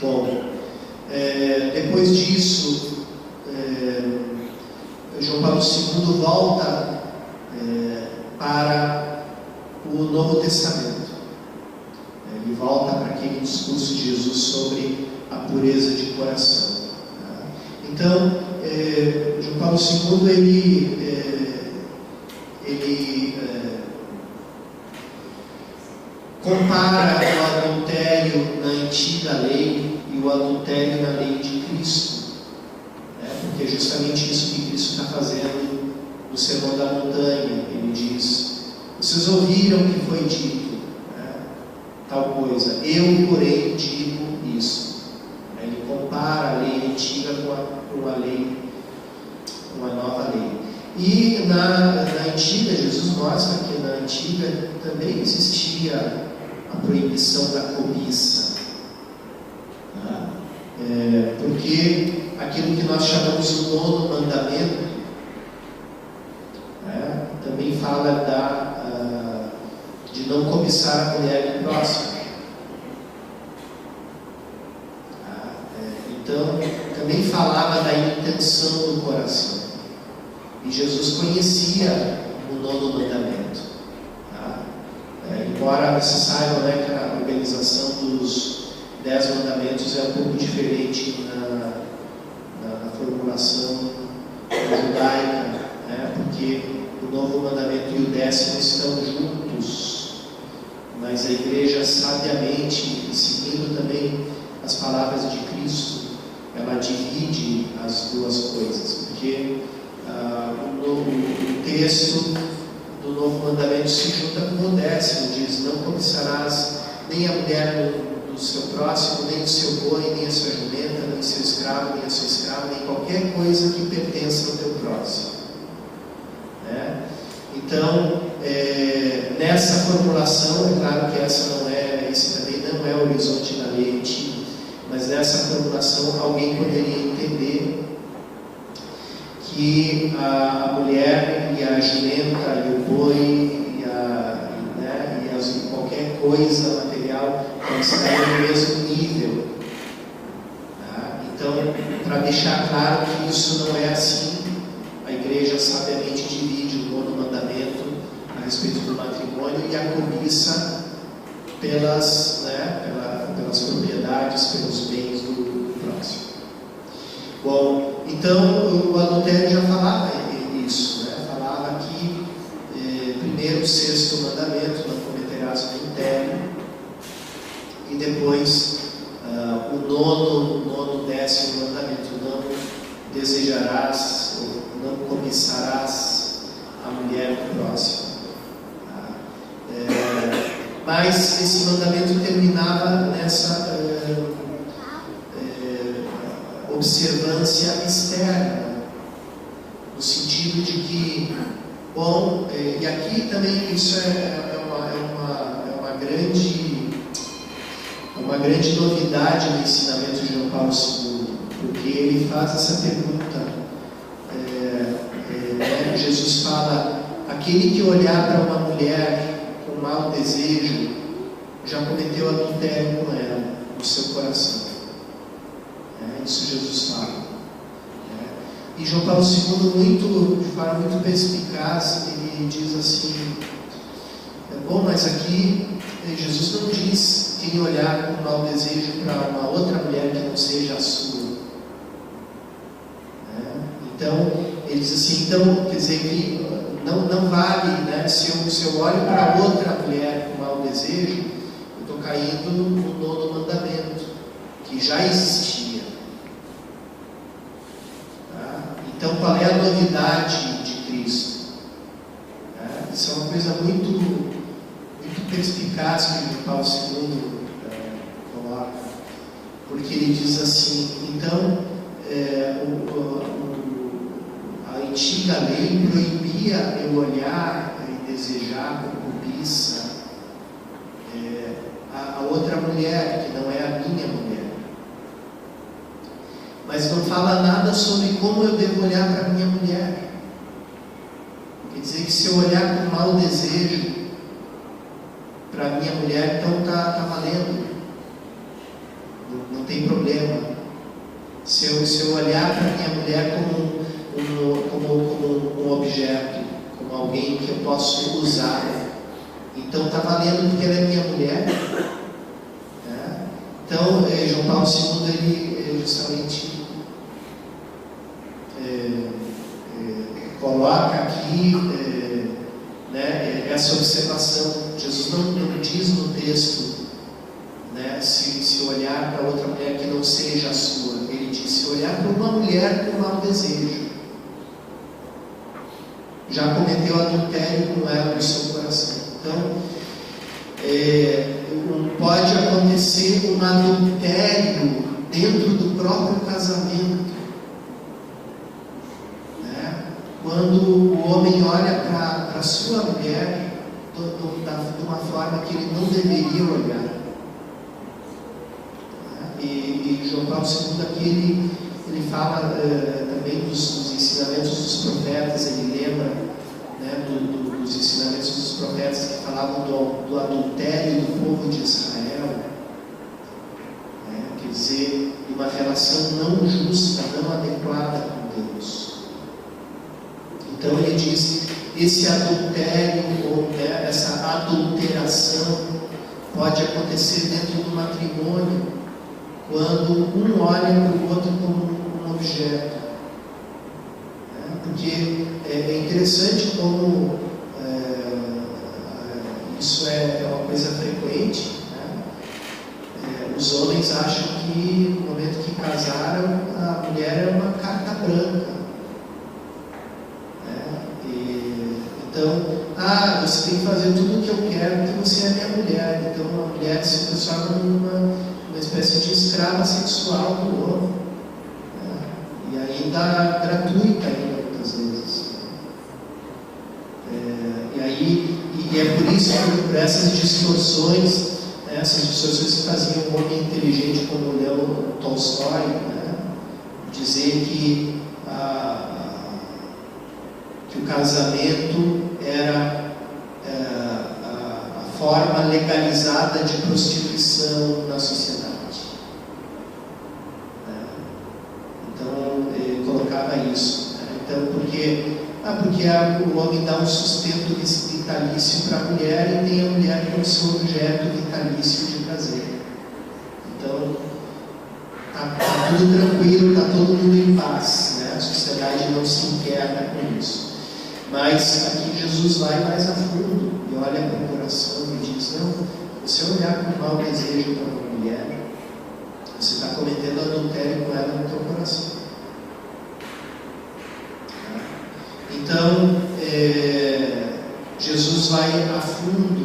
Bom, depois disso, João Paulo II volta para o Novo Testamento. Ele volta para aquele discurso de Jesus sobre a pureza de coração. Então, João Paulo II ele compara o adultério na antiga lei e o adultério na lei de Cristo, porque é justamente isso que Cristo está fazendo no Sermão da Montanha. Ele diz: vocês ouviram que foi dito, tal coisa, eu porém digo isso. Ele compara a lei antiga com a lei, com a nova lei. E na antiga, Jesus mostra que na antiga também existia a proibição da cobiça, porque aquilo que nós chamamos o nono mandamento também fala de não cobiçar a mulher do próximo. Então, também falava da intenção do coração. E Jesus conhecia o nono mandamento. Embora você saiba, que a organização dos 10 mandamentos é um pouco diferente na formulação judaica, porque o novo mandamento e o 10º estão juntos. Mas a igreja, sabiamente, seguindo também as palavras de Cristo, ela divide as duas coisas, porque o texto do novo mandamento se junta com o 10º, diz: não cobiçarás nem a mulher do seu próximo, nem o seu boi, nem a sua jumenta, nem o seu escravo, nem a sua escrava, nem qualquer coisa que pertença ao teu próximo. Então, nessa formulação, é claro que esse também não é o horizonte da lei antiga, mas nessa formulação alguém poderia entender que a mulher e a jumenta e o boi e qualquer coisa material estão no mesmo nível. Então, para deixar claro que isso não é assim, a igreja sabiamente divide o nono mandamento a respeito do matrimônio e a cobiça pelas propriedades, pelos bens do próximo. Bom, então o adultério já falava isso, falava que primeiro o 6º mandamento, não cometerás adultério, e depois o nono 10º mandamento, não desejarás ou não cobiçarás a mulher do próximo. Mas esse mandamento terminava nessa observância externa, no sentido de que, bom, e aqui também isso é uma grande novidade no ensinamento de João Paulo II, porque ele faz essa pergunta. Jesus fala: aquele que olhar para uma mulher com mau desejo já cometeu adultério com ela no seu coração. Isso Jesus fala. E João Paulo II, de forma muito perspicaz, ele diz assim: bom, mas aqui Jesus não diz quem olhar com mau desejo para uma outra mulher que não seja a sua. Então, ele diz assim, então, quer dizer que não vale, se eu olho para outra mulher com mau desejo, eu estou caindo no nono mandamento, que já existia. Então, qual é a novidade de Cristo? Isso é uma coisa muito perspicaz que o Paulo II coloca, porque ele diz assim: então, a antiga lei proibia eu olhar e desejar com cobiça a outra mulher, que não é a minha mulher. Mas não fala nada sobre como eu devo olhar para a minha mulher. Quer dizer que se eu olhar com mau desejo para a minha mulher, então está valendo. problema se eu olhar para minha mulher como um objeto, como alguém que eu posso usar. Então está valendo porque ela é minha mulher. Né? Então João Paulo II ele justamente coloca aqui né, essa observação. Jesus não diz no texto, né, se olhar para outra mulher que não seja a sua. Ele diz: se olhar para uma mulher com mau desejo, já cometeu adultério com ela no seu coração. Então pode acontecer um adultério dentro do próprio casamento, né? Quando o homem olha para a sua mulher de uma forma que ele não deveria olhar, né? E João Paulo II aqui ele fala também dos ensinamentos dos profetas. Ele lembra, né, dos ensinamentos dos profetas que falavam do adultério do povo de Israel, né? Quer dizer, de uma relação não justa, não adequada com Deus. Então ele diz: esse adultério, ou essa adulteração, pode acontecer dentro do matrimônio, quando um olha para o outro como um objeto. Porque é interessante como isso é uma coisa frequente, né? Os homens acham que no momento que casaram, a mulher é uma carta branca, né? Então, você tem que fazer tudo o que eu quero porque você é minha mulher. Então a mulher se transforma numa espécie de escrava sexual do homem, né? E ainda gratuita ainda. E é por isso, por essas distorções, né, essas distorções que faziam um homem inteligente como o Leão Tolstói, né, dizer que o casamento era a forma legalizada de prostituição na sociedade. Então, ele colocava isso. Né? Então, porque o homem dá um sustento vitalício para a mulher e tem a mulher como seu objeto vitalício de prazer. Então, está tudo tranquilo, está todo mundo em paz, né? A sociedade não se inquieta com isso. Mas aqui Jesus vai mais a fundo e olha para o coração e diz: não, você olhar com mau desejo para uma mulher, você está cometendo adultério com ela no teu coração. Então, Jesus vai a fundo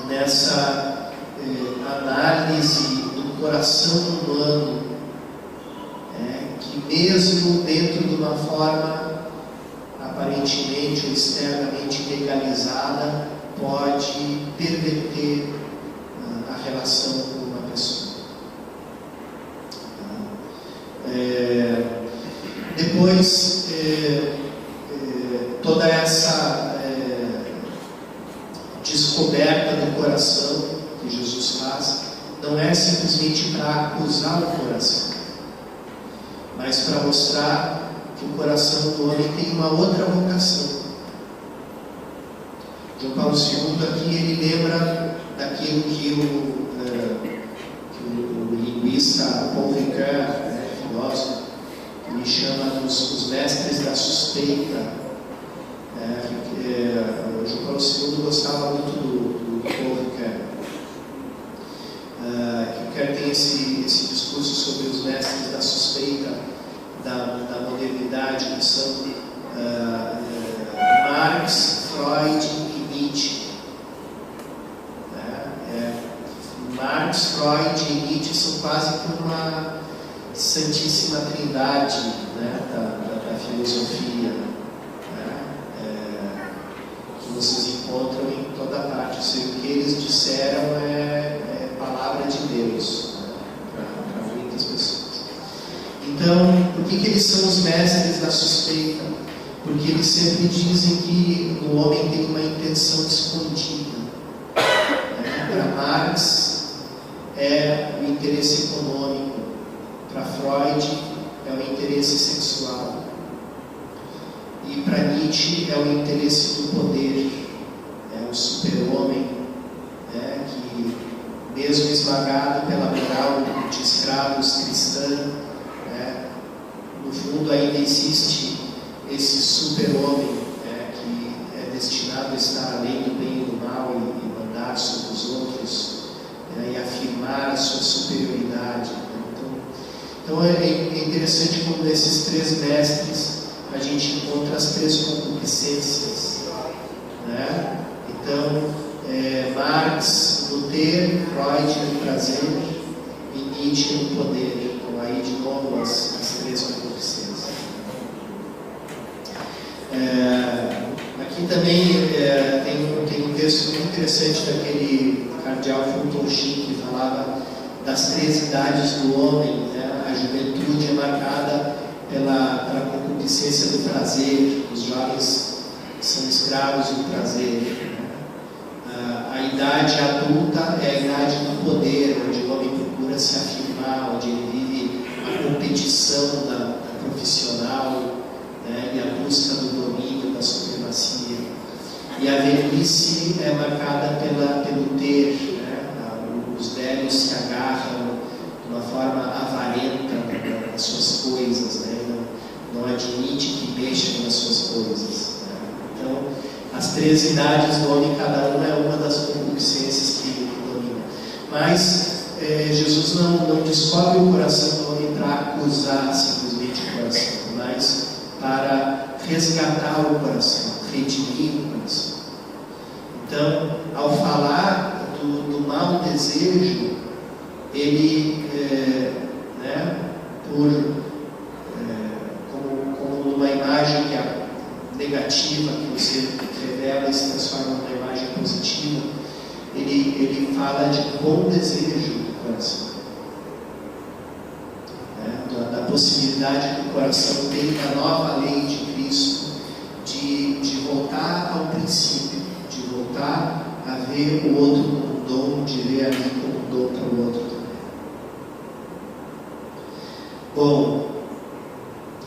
nessa análise do coração humano, que mesmo dentro de uma forma aparentemente ou externamente legalizada, pode perverter a relação com uma pessoa. Depois, toda essa descoberta do coração que Jesus faz, não é simplesmente para acusar o coração, mas para mostrar que o coração do homem tem uma outra vocação. João Paulo II aqui, ele lembra daquilo que o linguista Paul Ricoeur, filósofo, ele chama os mestres da suspeita. João Paulo II gostava muito do Paul Ricoeur. Ricoeur tem esse discurso sobre os mestres da suspeita da modernidade, que são Marx, Freud e Nietzsche. Marx, Freud e Nietzsche são quase como uma santíssima trindade, né, da filosofia, que vocês encontram em toda parte. O que eles disseram é palavra de Deus, né, para muitas pessoas. Então, por que eles são os mestres da suspeita? Porque eles sempre dizem que o homem tem uma intenção escondida. Para Marx, é o interesse econômico, para Freud é o interesse sexual, e para Nietzsche é o interesse do poder, é o super-homem, né, que mesmo esmagado pela moral de escravos cristã, né, no fundo ainda existe esse super-homem, que é destinado a estar além do bem e do mal e mandar sobre os outros, e afirmar a sua superioridade. Então é interessante como nesses três mestres a gente encontra as três concupiscências, né? Então, Marx no ter, Freud no prazer e Nietzsche no poder. Então aí de novo as três concupiscências. Aqui também tem um texto muito interessante daquele cardeal Fulton Sheen, que falava das três idades do homem, né? A juventude é marcada pela concupiscência do prazer, os jovens são escravos do prazer. A idade adulta é a idade do poder, onde o homem procura se afirmar, onde ele vive a competição da profissional, né? E a busca do domínio, da supremacia. E a velhice é marcada pelo ter, né? Os velhos se agarram de uma forma avarenta nas suas coisas, né? Não admite que mexam nas suas coisas, né? Então, as três idades do homem, cada uma é uma das concupiscências que domina. Mas Jesus não descobre o coração do homem para acusar simplesmente o coração, mas para resgatar o coração, redimir o coração. Então, ao falar do mau desejo, ele, como uma imagem que é negativa, que você revela e se transforma numa imagem positiva, ele fala de bom desejo do coração, da possibilidade que o coração tem da nova lei de Cristo, de voltar ao princípio, de voltar a ver o outro como um dom, de ver a mim como um dom para o outro também. Bom,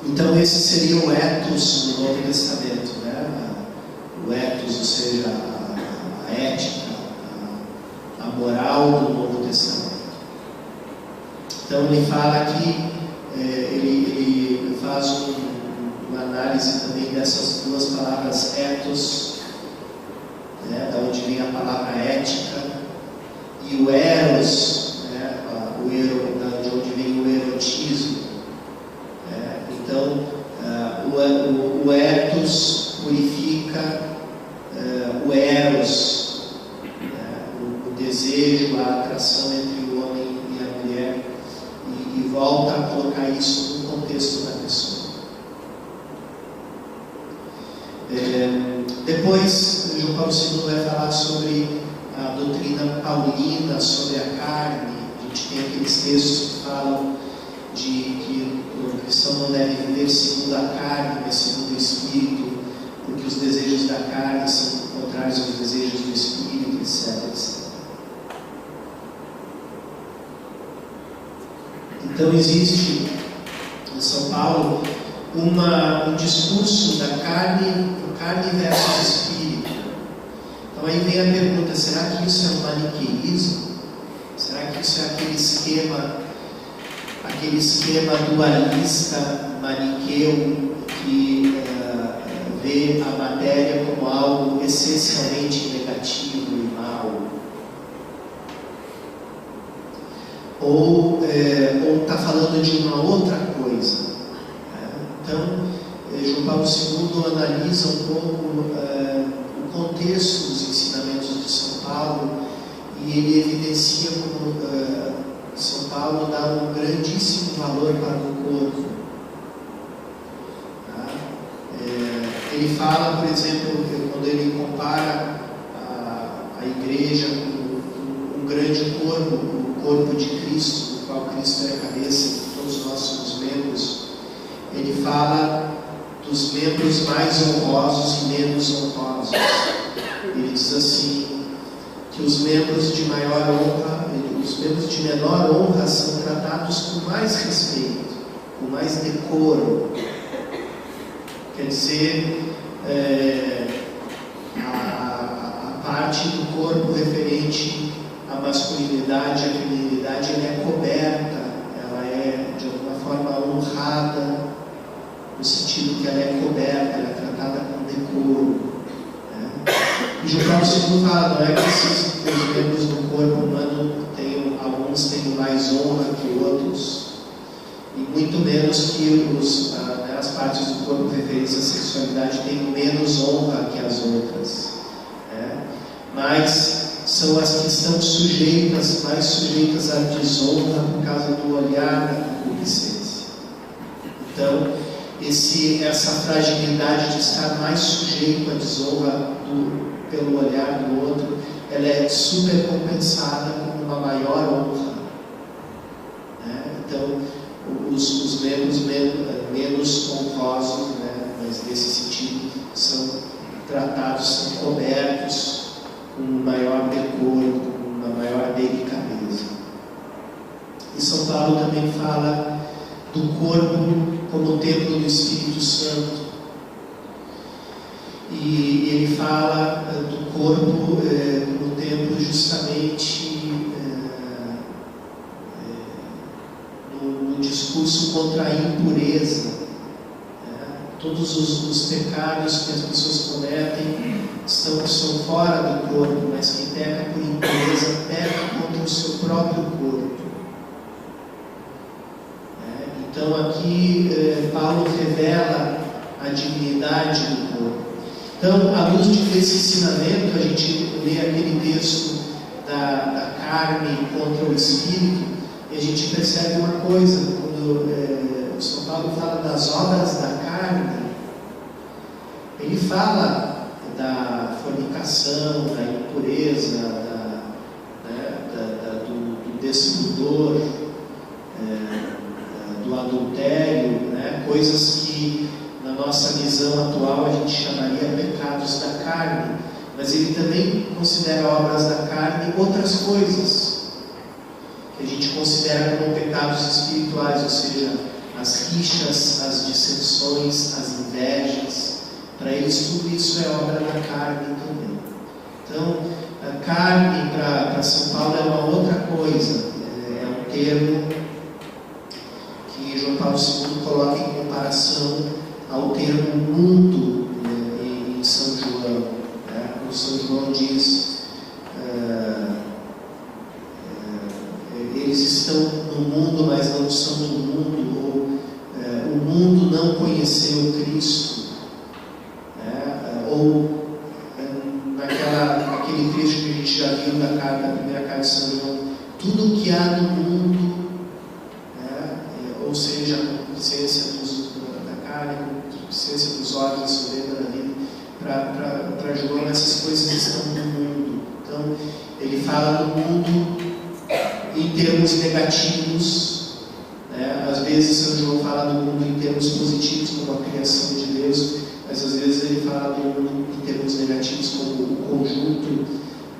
então esse seria o ethos do Novo Testamento, né? O ethos, ou seja, a ética, a moral do Novo Testamento. Então ele fala aqui, ele faz uma análise também dessas duas palavras ethos, né? Da onde vem a palavra ética, e o eros, né? De onde vem o erotismo. Então, o ethos purifica o eros, o desejo, a atração entre o homem e a mulher, e volta a colocar isso no contexto da pessoa. Depois, João Paulo II vai falar sobre a doutrina paulina, sobre a carne. A gente tem aqueles textos que falam de que o cristão não deve viver segundo a carne, mas segundo o Espírito, porque os desejos da carne são contrários aos desejos do Espírito, etc. Então existe em São Paulo um discurso da carne versus Espírito. Então aí vem a pergunta: será que isso é um maniqueísmo? Será que isso é aquele esquema dualista, maniqueu, que vê a matéria como algo essencialmente negativo e mau? Ou está falando de uma outra coisa? Então, João Paulo II analisa um pouco o contexto dos ensinamentos de São Paulo, e ele evidencia como São Paulo dá um grandíssimo valor para o corpo. Ele fala, por exemplo, quando ele compara a igreja com um grande corpo, o corpo de Cristo, do qual Cristo é a cabeça, todos nós somos membros. Ele fala dos membros mais honrosos e menos honrosos. Ele diz assim, que os membros de maior honra, o os membros de menor honra são tratados com mais respeito, com mais decoro. Quer dizer, a parte do corpo referente à masculinidade e à feminilidade, ela é coberta, ela é de alguma forma honrada, no sentido que ela é coberta, ela é tratada com decoro. E João Paulo II fala, não é que os membros do corpo humano alguns têm mais honra que outros, e muito menos que as partes do corpo referentes à sexualidade têm menos honra que as outras. Mas são as que estão mais sujeitas à desonra por causa do olhar da concupiscência. Então, essa fragilidade de estar mais sujeito à desonra pelo olhar do outro, ela é super compensada com uma maior honra. Então, os membros menos honrosos, mas nesse sentido, são tratados, são cobertos com maior decoro, com uma maior delicadeza. E São Paulo também fala do corpo como templo do Espírito Santo. E ele fala do corpo como templo justamente no discurso contra a impureza. Todos os pecados que as pessoas cometem são fora do corpo, mas quem peca por impureza peca contra o seu próprio corpo. Então aqui Paulo revela a dignidade do corpo. Então, à luz desse ensinamento, a gente lê aquele texto da carne contra o espírito, e a gente percebe uma coisa, quando o São Paulo fala das obras da carne, ele fala da fornicação, da impureza, do despudor, do adultério, coisas que na nossa visão atual a gente chamaria pecados da carne, mas ele também considera obras da carne outras coisas que a gente considera como pecados espirituais, ou seja, as rixas, as dissensões, as invejas. Para eles tudo isso é obra da carne também. Então, a carne para São Paulo é uma outra coisa, é um termo que João Paulo II coloca em comparação ao termo mundo em São João. O São João diz, eles estão no mundo, mas não são do mundo, ou o mundo não conheceu Cristo. Ou naquele trecho que a gente já viu da primeira carta de São João, tudo o que há no mundo, ou seja, a concupiscência da carne, a concupiscência dos olhos, a soberba da vida, para João essas coisas estão no mundo. Então ele fala do mundo em termos negativos, às vezes São João fala do mundo em termos positivos, como a criação de Deus, mas às vezes ele fala do mundo em termos negativos, como o conjunto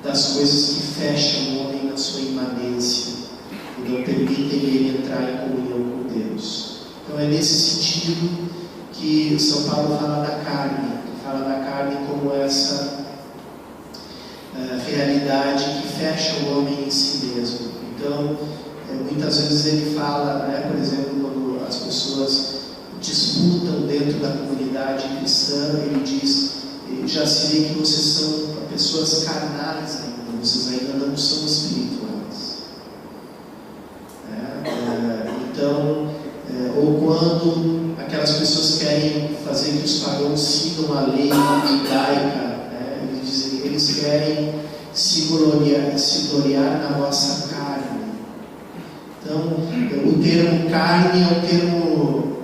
das coisas que fecham o homem na sua imanência e não permitem ele entrar em comunhão com Deus. Então é nesse sentido que São Paulo fala da carne, como essa realidade que fecha o homem em si mesmo. Então, muitas vezes ele fala, por exemplo, quando as pessoas disputam dentro da comunidade cristã, ele diz, já se vê que vocês são pessoas carnais ainda, vocês ainda não são espirituais. Então, ou quando aquelas pessoas querem fazer que os pagãos sigam a lei judaica, eles querem se gloriar na vossa carne. Então, o termo carne é um termo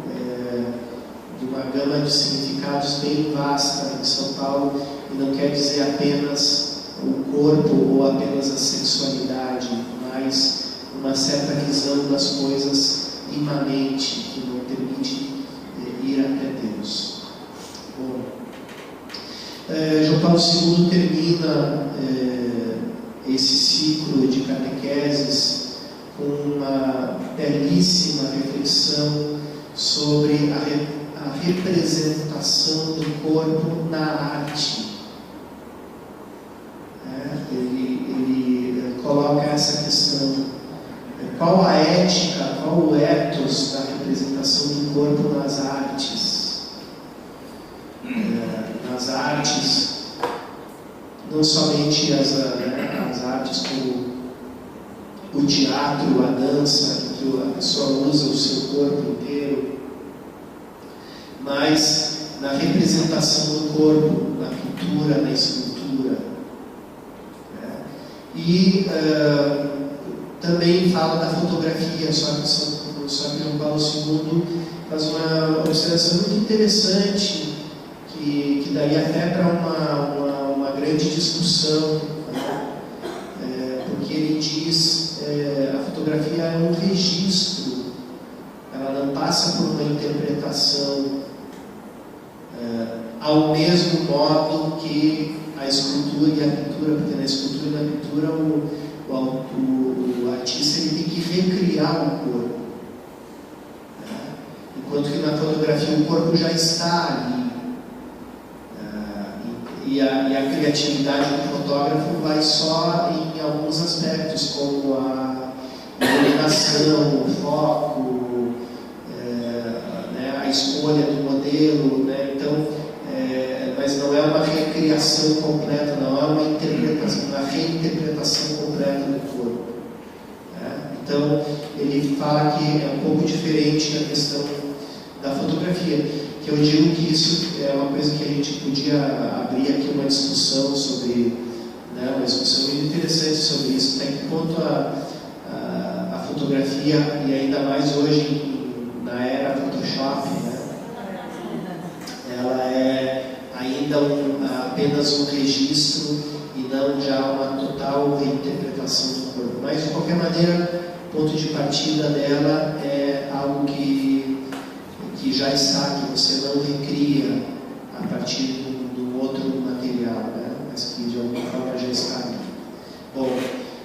de uma gama de significados bem vasta em São Paulo, e não quer dizer apenas o corpo ou apenas a sexualidade, mas uma certa visão das coisas imanente que não permite ir até Deus. Bom, João Paulo II termina esse ciclo de catequeses com uma belíssima reflexão sobre a representação do corpo na arte. Ele coloca essa questão: qual a ética, qual o ethos da representação do corpo nas artes? Nas artes, não somente as artes como o teatro, a dança, em que a pessoa usa o seu corpo inteiro, mas na representação do corpo, na pintura, na escultura. E também fala da fotografia, só que João Paulo II faz uma observação muito interessante, que daria até para uma grande discussão, porque ele diz a fotografia é um registro, ela não passa por uma interpretação, ao mesmo modo que a escultura e a pintura, porque na escultura e na pintura o artista ele tem que recriar o corpo, enquanto que na fotografia o corpo já está ali, e a criatividade do fotógrafo vai só em alguns aspectos, como a iluminação, o foco, a escolha do modelo, então, mas não é uma recriação completa, não é uma interpretação, uma reinterpretação completa do corpo. Então, ele fala que é um pouco diferente da questão da fotografia, que eu digo que isso é uma coisa que a gente podia abrir aqui uma discussão sobre, uma discussão muito interessante sobre isso, até que ponto a fotografia, e ainda mais hoje na era Photoshop, ela é ainda apenas um registro e não já uma total reinterpretação do corpo. Mas, de qualquer maneira, o ponto de partida dela é algo que já está, que você não recria a partir de um outro material, mas que de alguma forma já está ali. Bom,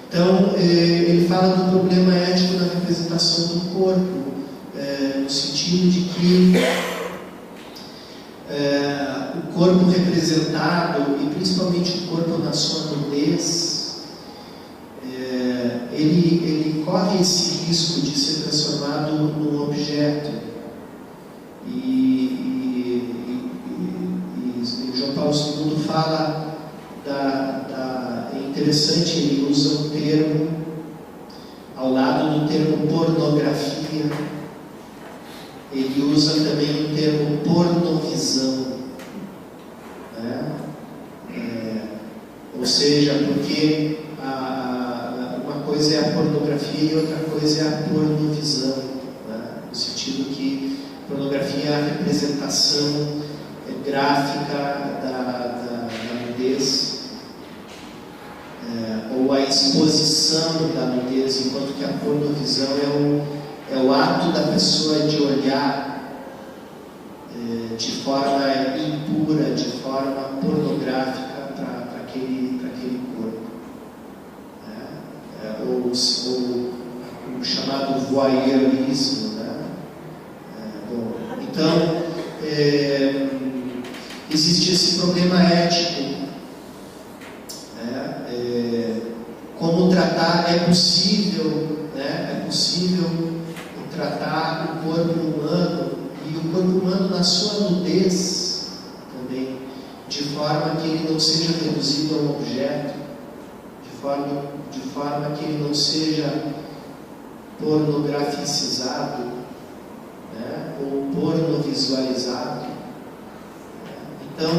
então ele fala do problema ético na representação do corpo, no sentido de que o corpo representado, e principalmente o corpo na sua nudez, ele corre esse risco de ser transformado num objeto. E João Paulo II fala é interessante, ele usa um termo ao lado do termo pornografia, ele usa também o termo pornovisão, ou seja, porque uma coisa é a pornografia e outra coisa é a pornovisão, no sentido que a pornografia é a representação gráfica da nudez, ou a exposição da nudez, enquanto que a pornovisão é o ato da pessoa de olhar de forma impura, de forma pornográfica para aquele corpo, ou o chamado voyeurismo. Então, existe esse problema ético. Como tratar, é possível tratar o corpo humano, e o corpo humano na sua nudez também, de forma que ele não seja reduzido a um objeto, de forma que ele não seja pornograficizado, ou pornovisualizado. Então,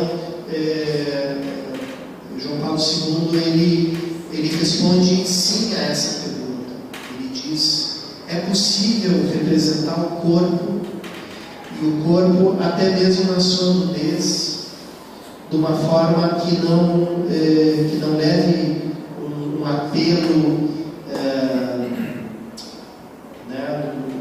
João Paulo II ele responde sim a essa pergunta. Ele diz: é possível representar o corpo, e o corpo até mesmo na sua nudez, de uma forma que não leve um apelo,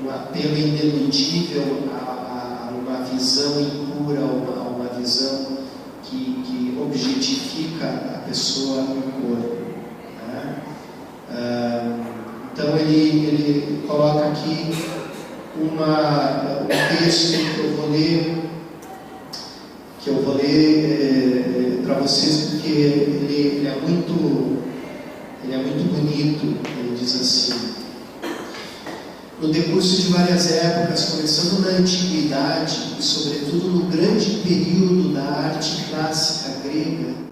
um apelo ineludível a uma visão impura, a uma visão que objetifica a pessoa e o corpo. ele coloca aqui um texto que eu vou ler para vocês, porque ele é muito bonito. Ele diz assim: no decurso de várias épocas, começando na antiguidade e sobretudo no grande período da arte clássica grega,